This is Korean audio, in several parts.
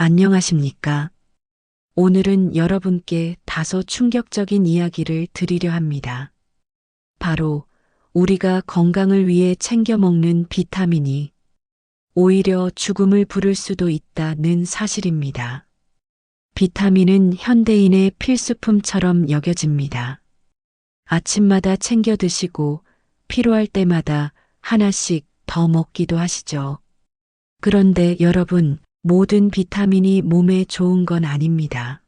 안녕하십니까? 오늘은 여러분께 다소 충격적인 이야기를 드리려 합니다. 바로 우리가 건강을 위해 챙겨 먹는 비타민이 오히려 죽음을 부를 수도 있다는 사실입니다. 비타민은 현대인의 필수품처럼 여겨집니다. 아침마다 챙겨 드시고 필요할 때마다 하나씩 더 먹기도 하시죠. 그런데 여러분, 모든 비타민이 몸에 좋은 건 아닙니다.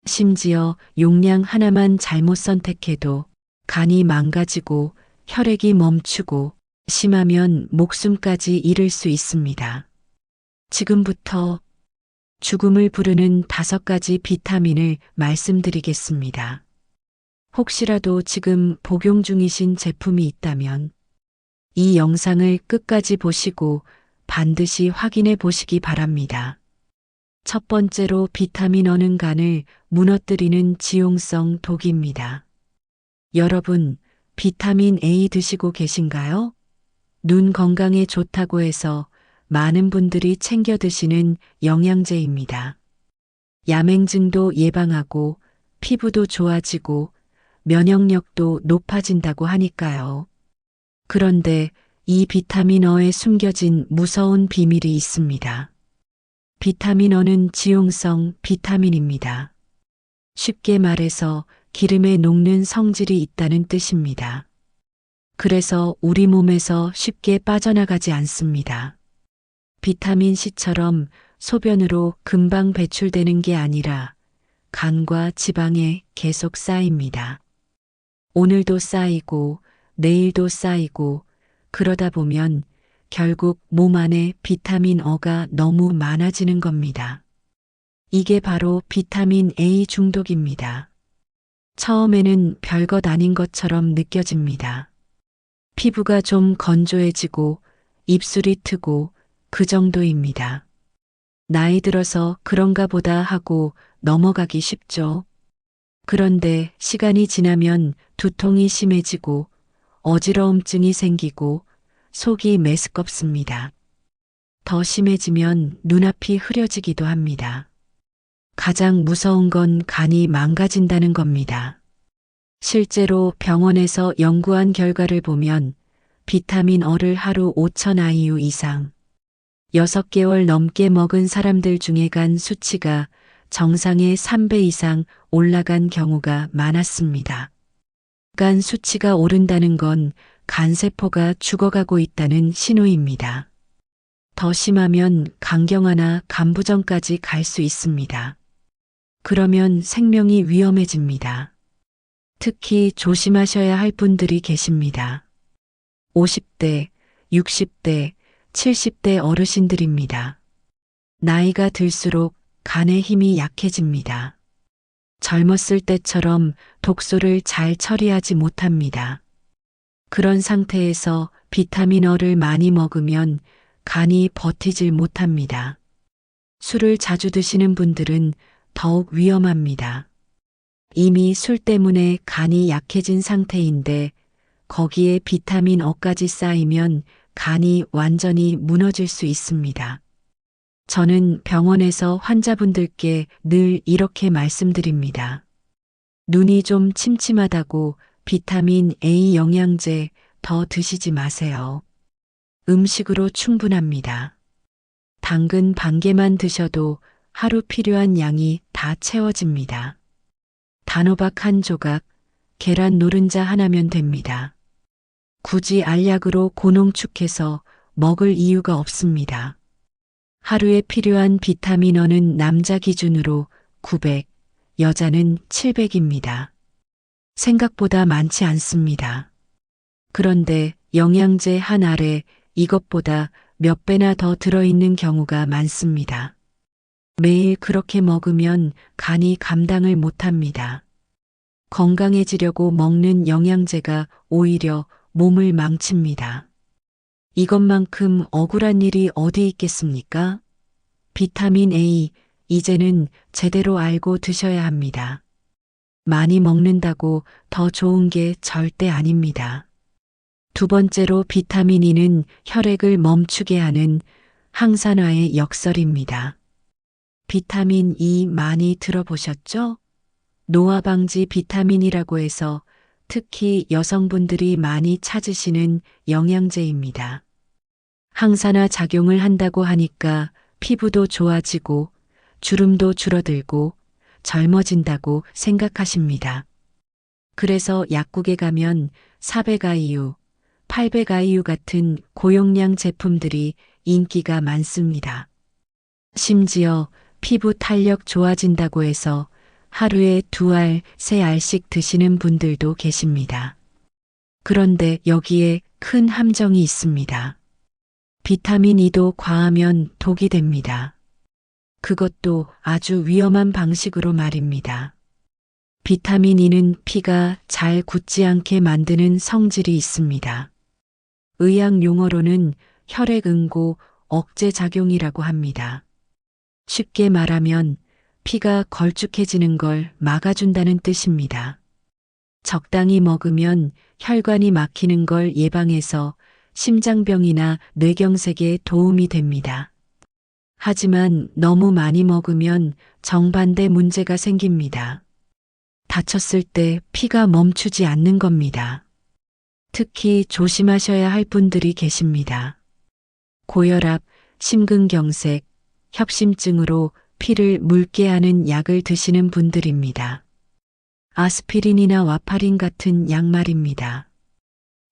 심지어 용량 하나만 잘못 선택해도 간이 망가지고 혈액이 멈추고 심하면 목숨까지 잃을 수 있습니다. 지금부터 죽음을 부르는 5가지 비타민을 말씀드리겠습니다. 혹시라도 지금 복용 중이신 제품이 있다면 이 영상을 끝까지 보시고 반드시 확인해 보시기 바랍니다. 첫 번째로 비타민 A는 간을 무너뜨리는 지용성 독입니다. 여러분, 비타민 A 드시고 계신가요? 눈 건강에 좋다고 해서 많은 분들이 챙겨 드시는 영양제입니다. 야맹증도 예방하고 피부도 좋아지고 면역력도 높아진다고 하니까요. 그런데 이 비타민 A에 숨겨진 무서운 비밀이 있습니다. 비타민 A는 지용성 비타민입니다. 쉽게 말해서 기름에 녹는 성질이 있다는 뜻입니다. 그래서 우리 몸에서 쉽게 빠져나가지 않습니다. 비타민 C처럼 소변으로 금방 배출되는 게 아니라 간과 지방에 계속 쌓입니다. 오늘도 쌓이고 내일도 쌓이고 그러다 보면 결국 몸 안에 비타민 A가 너무 많아지는 겁니다. 이게 바로 비타민 A 중독입니다. 처음에는 별것 아닌 것처럼 느껴집니다. 피부가 좀 건조해지고 입술이 트고 그 정도입니다. 나이 들어서 그런가 보다 하고 넘어가기 쉽죠. 그런데 시간이 지나면 두통이 심해지고 어지러움증이 생기고 속이 메스껍습니다. 더 심해지면 눈앞이 흐려지기도 합니다. 가장 무서운 건 간이 망가진다는 겁니다. 실제로 병원에서 연구한 결과를 보면 비타민 A를 하루 5,000 IU 이상, 6개월 넘게 먹은 사람들 중에 간 수치가 정상의 3배 이상 올라간 경우가 많았습니다. 간 수치가 오른다는 건 간세포가 죽어가고 있다는 신호입니다. 더 심하면 간경화나 간부전까지 갈 수 있습니다. 그러면 생명이 위험해집니다. 특히 조심하셔야 할 분들이 계십니다. 50대, 60대, 70대 어르신들입니다. 나이가 들수록 간의 힘이 약해집니다. 젊었을 때처럼 독소를 잘 처리하지 못합니다. 그런 상태에서 비타민 A를 많이 먹으면 간이 버티질 못합니다. 술을 자주 드시는 분들은 더욱 위험합니다. 이미 술 때문에 간이 약해진 상태인데 거기에 비타민 A까지 쌓이면 간이 완전히 무너질 수 있습니다. 저는 병원에서 환자분들께 늘 이렇게 말씀드립니다. 눈이 좀 침침하다고 비타민 A 영양제 더 드시지 마세요. 음식으로 충분합니다. 당근 반 개만 드셔도 하루 필요한 양이 다 채워집니다. 단호박 한 조각, 계란 노른자 하나면 됩니다. 굳이 알약으로 고농축해서 먹을 이유가 없습니다. 하루에 필요한 비타민 A는 남자 기준으로 900, 여자는 700입니다. 생각보다 많지 않습니다. 그런데 영양제 한 알에 이것보다 몇 배나 더 들어있는 경우가 많습니다. 매일 그렇게 먹으면 간이 감당을 못합니다. 건강해지려고 먹는 영양제가 오히려 몸을 망칩니다. 이것만큼 억울한 일이 어디 있겠습니까? 비타민 A, 이제는 제대로 알고 드셔야 합니다. 많이 먹는다고 더 좋은 게 절대 아닙니다. 두 번째로 비타민 E는 혈액을 멈추게 하는 항산화의 역설입니다. 비타민 E 많이 들어보셨죠? 노화 방지 비타민이라고 해서 특히 여성분들이 많이 찾으시는 영양제입니다. 항산화 작용을 한다고 하니까 피부도 좋아지고 주름도 줄어들고 젊어진다고 생각하십니다. 그래서 약국에 가면 400IU, 800IU 같은 고용량 제품들이 인기가 많습니다. 심지어 피부 탄력 좋아진다고 해서 하루에 2알, 3알씩 드시는 분들도 계십니다. 그런데 여기에 큰 함정이 있습니다. 비타민 E도 과하면 독이 됩니다. 그것도 아주 위험한 방식으로 말입니다. 비타민 E는 피가 잘 굳지 않게 만드는 성질이 있습니다. 의학 용어로는 혈액응고 억제 작용이라고 합니다. 쉽게 말하면 피가 걸쭉해지는 걸 막아준다는 뜻입니다. 적당히 먹으면 혈관이 막히는 걸 예방해서 심장병이나 뇌경색에 도움이 됩니다. 하지만 너무 많이 먹으면 정반대 문제가 생깁니다. 다쳤을 때 피가 멈추지 않는 겁니다. 특히 조심하셔야 할 분들이 계십니다. 고혈압, 심근경색, 협심증으로 피를 묽게 하는 약을 드시는 분들입니다. 아스피린이나 와파린 같은 약 말입니다.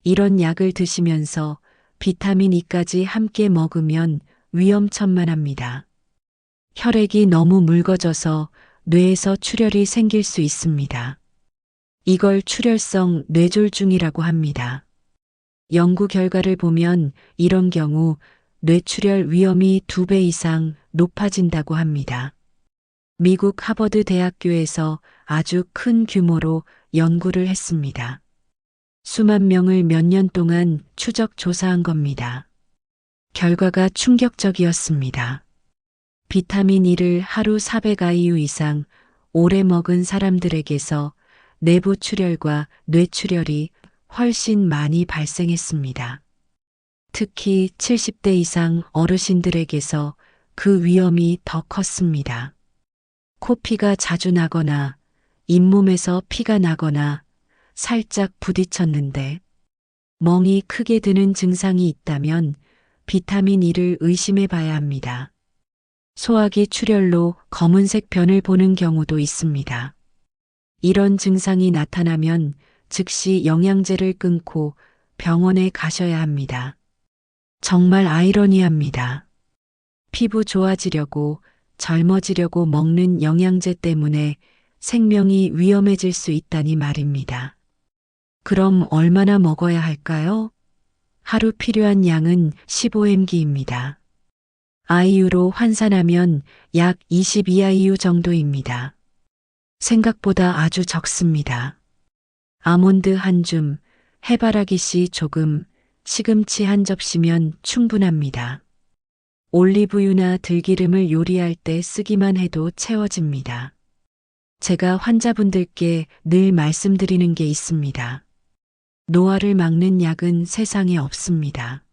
이런 약을 드시면서 비타민 E까지 함께 먹으면 위험천만합니다. 혈액이 너무 묽어져서 뇌에서 출혈이 생길 수 있습니다. 이걸 출혈성 뇌졸중이라고 합니다. 연구 결과를 보면 이런 경우 뇌출혈 위험이 2배 이상 높아진다고 합니다. 미국 하버드 대학교에서 아주 큰 규모로 연구를 했습니다. 수만 명을 몇 년 동안 추적 조사한 겁니다. 결과가 충격적이었습니다. 비타민 E를 하루 400IU 이상 오래 먹은 사람들에게서 내부 출혈과 뇌출혈이 훨씬 많이 발생했습니다. 특히 70대 이상 어르신들에게서 그 위험이 더 컸습니다. 코피가 자주 나거나 잇몸에서 피가 나거나 살짝 부딪혔는데 멍이 크게 드는 증상이 있다면 비타민 E를 의심해 봐야 합니다. 소화기 출혈로 검은색 변을 보는 경우도 있습니다. 이런 증상이 나타나면 즉시 영양제를 끊고 병원에 가셔야 합니다. 정말 아이러니합니다. 피부 좋아지려고 젊어지려고 먹는 영양제 때문에 생명이 위험해질 수 있다니 말입니다. 그럼 얼마나 먹어야 할까요? 하루 필요한 양은 15mg입니다. IU로 환산하면 약 22IU 정도입니다. 생각보다 아주 적습니다. 아몬드 한 줌, 해바라기 씨 조금, 시금치 한 접시면 충분합니다. 올리브유나 들기름을 요리할 때 쓰기만 해도 채워집니다. 제가 환자분들께 늘 말씀드리는 게 있습니다. 노화를 막는 약은 세상에 없습니다.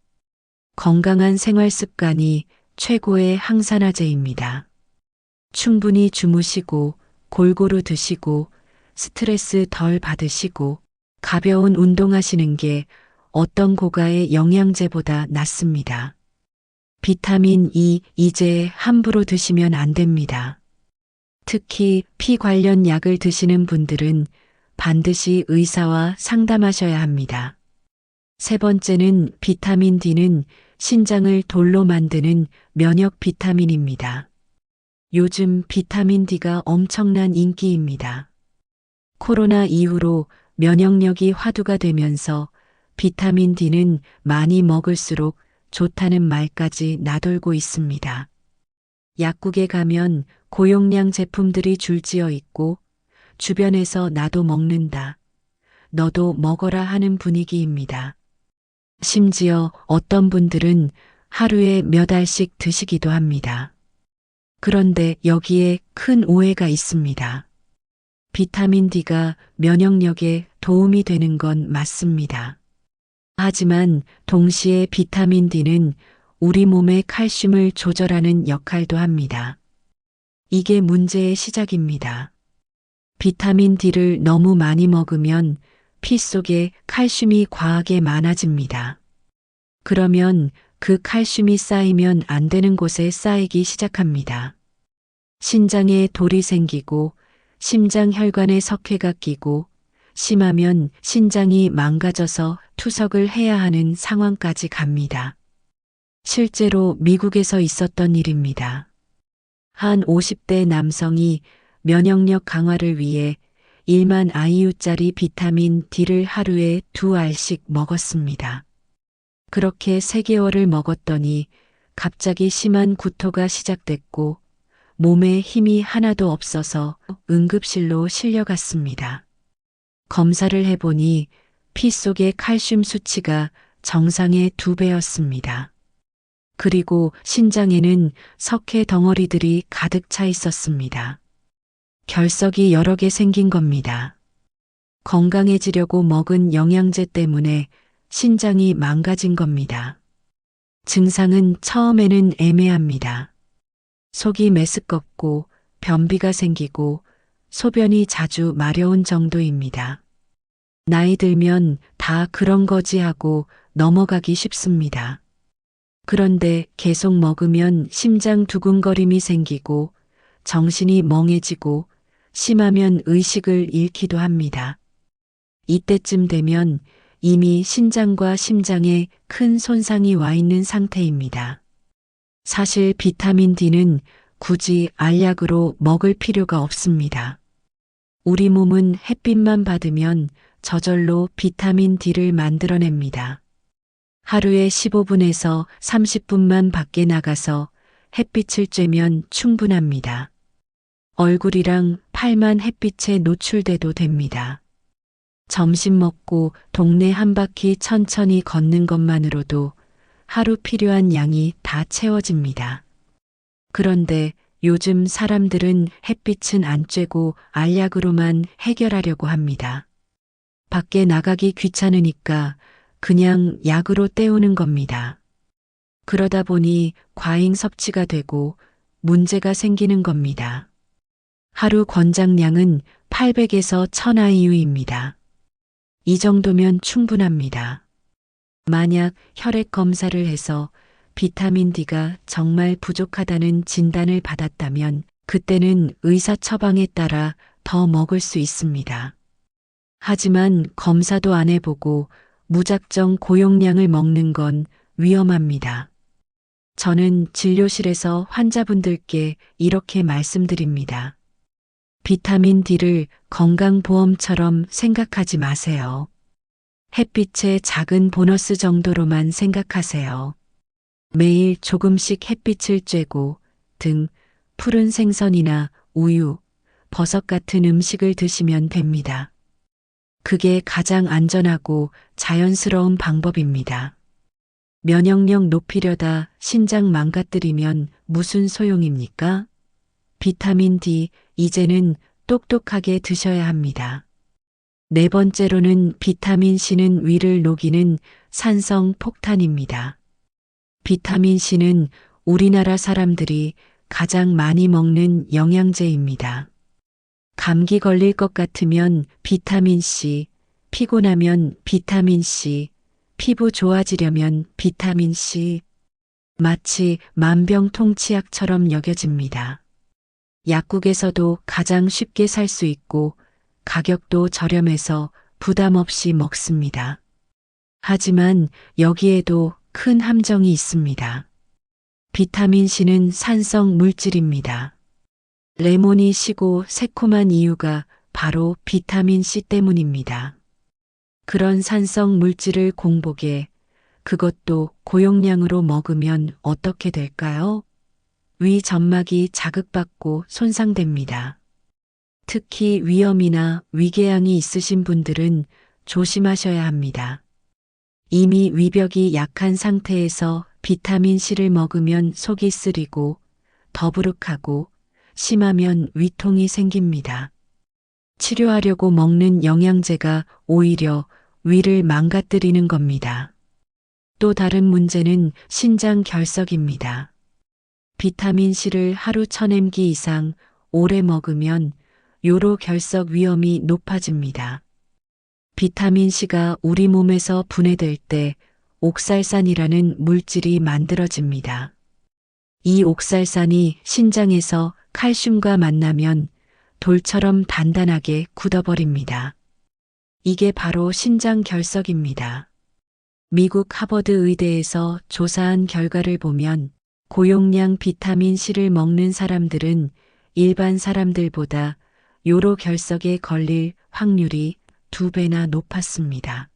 건강한 생활 습관이 최고의 항산화제입니다. 충분히 주무시고 골고루 드시고 스트레스 덜 받으시고 가벼운 운동하시는 게 어떤 고가의 영양제보다 낫습니다. 비타민 E 이제 함부로 드시면 안 됩니다. 특히 피 관련 약을 드시는 분들은 반드시 의사와 상담하셔야 합니다. 세 번째는 비타민 D는 신장을 돌로 만드는 면역 비타민입니다. 요즘 비타민 D가 엄청난 인기입니다. 코로나 이후로 면역력이 화두가 되면서 비타민 D는 많이 먹을수록 좋다는 말까지 나돌고 있습니다. 약국에 가면 고용량 제품들이 줄지어 있고 주변에서 나도 먹는다, 너도 먹어라 하는 분위기입니다. 심지어 어떤 분들은 하루에 몇 알씩 드시기도 합니다. 그런데 여기에 큰 오해가 있습니다. 비타민 D가 면역력에 도움이 되는 건 맞습니다. 하지만 동시에 비타민 D는 우리 몸의 칼슘을 조절하는 역할도 합니다. 이게 문제의 시작입니다. 비타민 D를 너무 많이 먹으면 피 속에 칼슘이 과하게 많아집니다. 그러면 그 칼슘이 쌓이면 안 되는 곳에 쌓이기 시작합니다. 신장에 돌이 생기고 심장 혈관에 석회가 끼고 심하면 신장이 망가져서 투석을 해야 하는 상황까지 갑니다. 실제로 미국에서 있었던 일입니다. 한 50대 남성이 면역력 강화를 위해 1만 IU짜리 비타민 D를 하루에 2알씩 먹었습니다. 그렇게 3개월을 먹었더니 갑자기 심한 구토가 시작됐고 몸에 힘이 하나도 없어서 응급실로 실려갔습니다. 검사를 해보니 피 속의 칼슘 수치가 정상의 2배였습니다. 그리고 신장에는 석회 덩어리들이 가득 차 있었습니다. 결석이 여러 개 생긴 겁니다. 건강해지려고 먹은 영양제 때문에 신장이 망가진 겁니다. 증상은 처음에는 애매합니다. 속이 메스껍고 변비가 생기고 소변이 자주 마려운 정도입니다. 나이 들면 다 그런 거지 하고 넘어가기 쉽습니다. 그런데 계속 먹으면 심장 두근거림이 생기고 정신이 멍해지고 심하면 의식을 잃기도 합니다. 이때쯤 되면 이미 신장과 심장에 큰 손상이 와 있는 상태입니다. 사실 비타민 D는 굳이 알약으로 먹을 필요가 없습니다. 우리 몸은 햇빛만 받으면 저절로 비타민 D를 만들어냅니다. 하루에 15분에서 30분만 밖에 나가서 햇빛을 쬐면 충분합니다. 얼굴이랑 팔만 햇빛에 노출돼도 됩니다. 점심 먹고 동네 한 바퀴 천천히 걷는 것만으로도 하루 필요한 양이 다 채워집니다. 그런데 요즘 사람들은 햇빛은 안 쬐고 알약으로만 해결하려고 합니다. 밖에 나가기 귀찮으니까 그냥 약으로 때우는 겁니다. 그러다 보니 과잉 섭취가 되고 문제가 생기는 겁니다. 하루 권장량은 800에서 1000IU입니다. 이 정도면 충분합니다. 만약 혈액 검사를 해서 비타민 D가 정말 부족하다는 진단을 받았다면 그때는 의사 처방에 따라 더 먹을 수 있습니다. 하지만 검사도 안 해보고 무작정 고용량을 먹는 건 위험합니다. 저는 진료실에서 환자분들께 이렇게 말씀드립니다. 비타민 D를 건강보험처럼 생각하지 마세요. 햇빛의 작은 보너스 정도로만 생각하세요. 매일 조금씩 햇빛을 쬐고 등 푸른 생선이나 우유, 버섯 같은 음식을 드시면 됩니다. 그게 가장 안전하고 자연스러운 방법입니다. 면역력 높이려다 신장 망가뜨리면 무슨 소용입니까? 비타민 D 이제는 똑똑하게 드셔야 합니다. 네 번째로는 비타민 C는 위를 녹이는 산성 폭탄입니다. 비타민 C는 우리나라 사람들이 가장 많이 먹는 영양제입니다. 감기 걸릴 것 같으면 비타민 C, 피곤하면 비타민 C, 피부 좋아지려면 비타민 C. 마치 만병통치약처럼 여겨집니다. 약국에서도 가장 쉽게 살 수 있고 가격도 저렴해서 부담 없이 먹습니다. 하지만 여기에도 큰 함정이 있습니다. 비타민 C는 산성 물질입니다. 레몬이 시고 새콤한 이유가 바로 비타민 C 때문입니다. 그런 산성 물질을 공복에 그것도 고용량으로 먹으면 어떻게 될까요? 위 점막이 자극받고 손상됩니다. 특히 위염이나 위궤양이 있으신 분들은 조심하셔야 합니다. 이미 위벽이 약한 상태에서 비타민 C를 먹으면 속이 쓰리고 더부룩하고 심하면 위통이 생깁니다. 치료하려고 먹는 영양제가 오히려 위를 망가뜨리는 겁니다. 또 다른 문제는 신장 결석입니다. 비타민C를 하루 1000mg 이상 오래 먹으면 요로 결석 위험이 높아집니다. 비타민C가 우리 몸에서 분해될 때 옥살산이라는 물질이 만들어집니다. 이 옥살산이 신장에서 칼슘과 만나면 돌처럼 단단하게 굳어버립니다. 이게 바로 신장 결석입니다. 미국 하버드 의대에서 조사한 결과를 보면 고용량 비타민C를 먹는 사람들은 일반 사람들보다 요로 결석에 걸릴 확률이 2배나 높았습니다.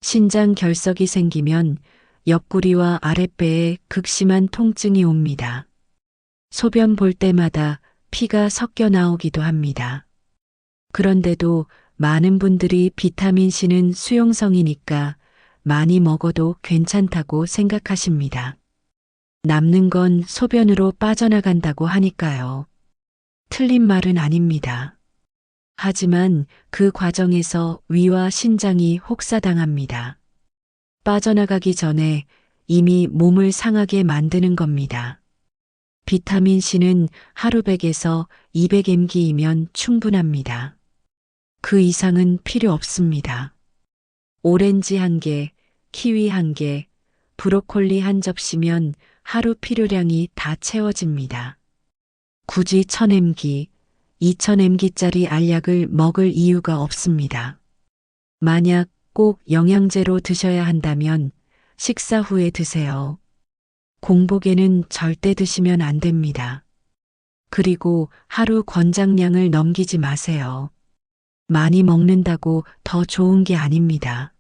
신장 결석이 생기면 옆구리와 아랫배에 극심한 통증이 옵니다. 소변 볼 때마다 피가 섞여 나오기도 합니다. 그런데도 많은 분들이 비타민C는 수용성이니까 많이 먹어도 괜찮다고 생각하십니다. 남는 건 소변으로 빠져나간다고 하니까요. 틀린 말은 아닙니다. 하지만 그 과정에서 위와 신장이 혹사당합니다. 빠져나가기 전에 이미 몸을 상하게 만드는 겁니다. 비타민C는 하루 100에서 200mg이면 충분합니다. 그 이상은 필요 없습니다. 오렌지 1개, 키위 1개, 브로콜리 1접시면 하루 필요량이 다 채워집니다. 굳이 1000mg, 2000mg짜리 알약을 먹을 이유가 없습니다. 만약 꼭 영양제로 드셔야 한다면 식사 후에 드세요. 공복에는 절대 드시면 안 됩니다. 그리고 하루 권장량을 넘기지 마세요. 많이 먹는다고 더 좋은 게 아닙니다.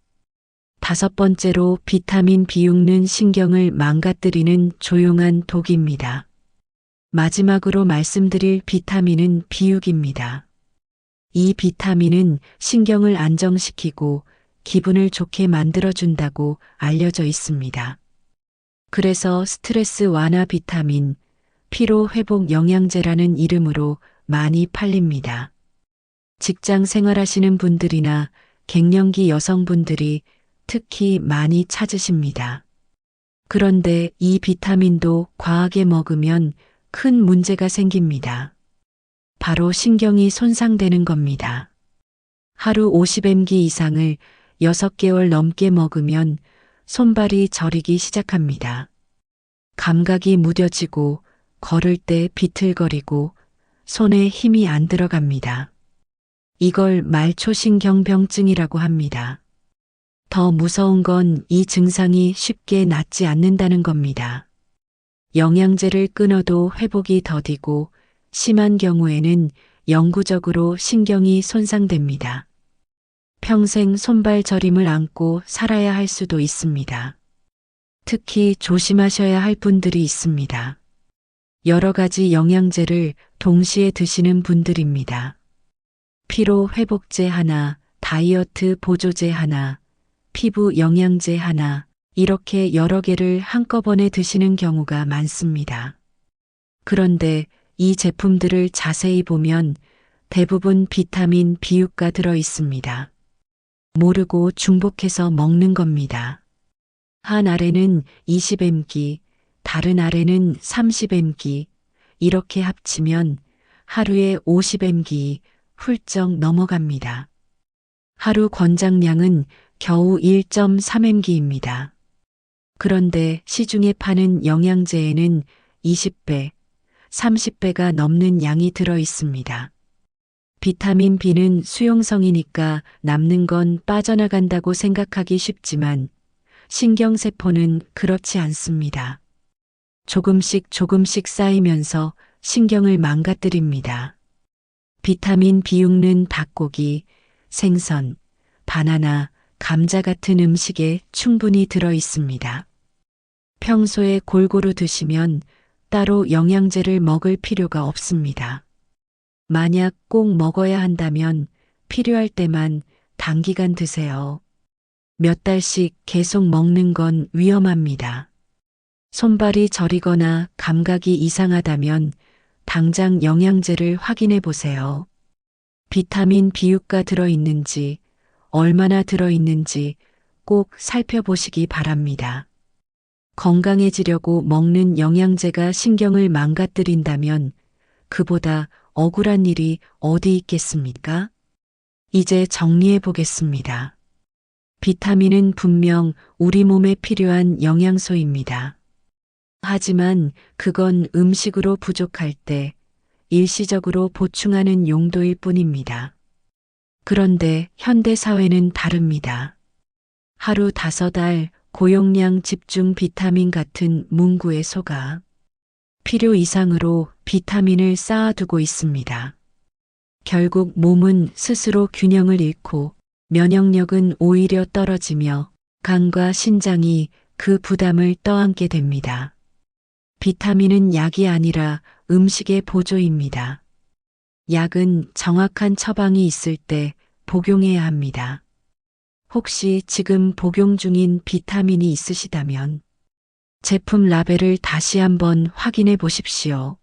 5번째로 비타민 B6는 신경을 망가뜨리는 조용한 독입니다. 마지막으로 말씀드릴 비타민은 B6입니다. 이 비타민은 신경을 안정시키고 기분을 좋게 만들어준다고 알려져 있습니다. 그래서 스트레스 완화 비타민, 피로 회복 영양제라는 이름으로 많이 팔립니다. 직장 생활하시는 분들이나 갱년기 여성분들이 특히 많이 찾으십니다. 그런데 이 비타민도 과하게 먹으면 큰 문제가 생깁니다. 바로 신경이 손상되는 겁니다. 하루 50mg 이상을 6개월 넘게 먹으면 손발이 저리기 시작합니다. 감각이 무뎌지고 걸을 때 비틀거리고 손에 힘이 안 들어갑니다. 이걸 말초신경병증이라고 합니다. 더 무서운 건 이 증상이 쉽게 낫지 않는다는 겁니다. 영양제를 끊어도 회복이 더디고 심한 경우에는 영구적으로 신경이 손상됩니다. 평생 손발 저림을 안고 살아야 할 수도 있습니다. 특히 조심하셔야 할 분들이 있습니다. 여러 가지 영양제를 동시에 드시는 분들입니다. 피로 회복제 하나, 다이어트 보조제 하나, 피부 영양제 하나, 이렇게 여러 개를 한꺼번에 드시는 경우가 많습니다. 그런데 이 제품들을 자세히 보면 대부분 비타민 B6가 들어 있습니다. 모르고 중복해서 먹는 겁니다. 한 알에는 20mg, 다른 알에는 30mg, 이렇게 합치면 하루에 50mg 훌쩍 넘어갑니다. 하루 권장량은 겨우 1.3mg입니다. 그런데 시중에 파는 영양제에는 20배, 30배가 넘는 양이 들어 있습니다. 비타민 B는 수용성이니까 남는 건 빠져나간다고 생각하기 쉽지만 신경세포는 그렇지 않습니다. 조금씩 쌓이면서 신경을 망가뜨립니다. 비타민 B6는 닭고기, 생선, 바나나, 감자 같은 음식에 충분히 들어 있습니다. 평소에 골고루 드시면 따로 영양제를 먹을 필요가 없습니다. 만약 꼭 먹어야 한다면 필요할 때만 단기간 드세요. 몇 달씩 계속 먹는 건 위험합니다. 손발이 저리거나 감각이 이상하다면 당장 영양제를 확인해 보세요. 비타민 B6가 들어있는지, 얼마나 들어있는지 꼭 살펴보시기 바랍니다. 건강해지려고 먹는 영양제가 신경을 망가뜨린다면 그보다 억울한 일이 어디 있겠습니까? 이제 정리해 보겠습니다. 비타민은 분명 우리 몸에 필요한 영양소입니다. 하지만 그건 음식으로 부족할 때 일시적으로 보충하는 용도일 뿐입니다. 그런데 현대 사회는 다릅니다. 하루 5알 고용량 집중 비타민 같은 문구에 속아 필요 이상으로 비타민을 쌓아두고 있습니다. 결국 몸은 스스로 균형을 잃고 면역력은 오히려 떨어지며 간과 신장이 그 부담을 떠안게 됩니다. 비타민은 약이 아니라 음식의 보조입니다. 약은 정확한 처방이 있을 때 복용해야 합니다. 혹시 지금 복용 중인 비타민이 있으시다면 제품 라벨을 다시 한번 확인해 보십시오.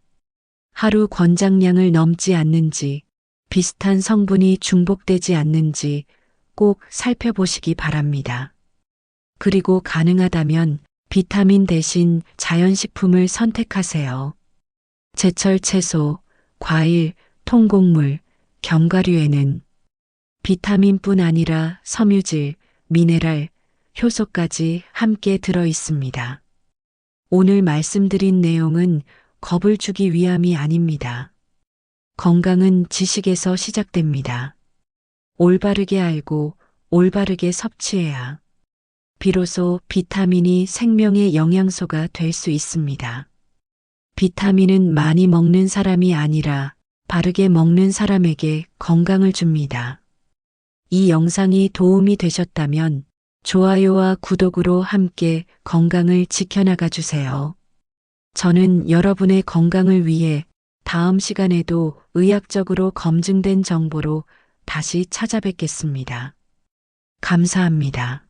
하루 권장량을 넘지 않는지, 비슷한 성분이 중복되지 않는지 꼭 살펴보시기 바랍니다. 그리고 가능하다면 비타민 대신 자연식품을 선택하세요. 제철 채소, 과일, 통곡물, 견과류에는 비타민뿐 아니라 섬유질, 미네랄, 효소까지 함께 들어 있습니다. 오늘 말씀드린 내용은 겁을 주기 위함이 아닙니다. 건강은 지식에서 시작됩니다. 올바르게 알고 올바르게 섭취해야 비로소 비타민이 생명의 영양소가 될 수 있습니다. 비타민은 많이 먹는 사람이 아니라 바르게 먹는 사람에게 건강을 줍니다. 이 영상이 도움이 되셨다면 좋아요와 구독으로 함께 건강을 지켜나가 주세요. 저는 여러분의 건강을 위해 다음 시간에도 의학적으로 검증된 정보로 다시 찾아뵙겠습니다. 감사합니다.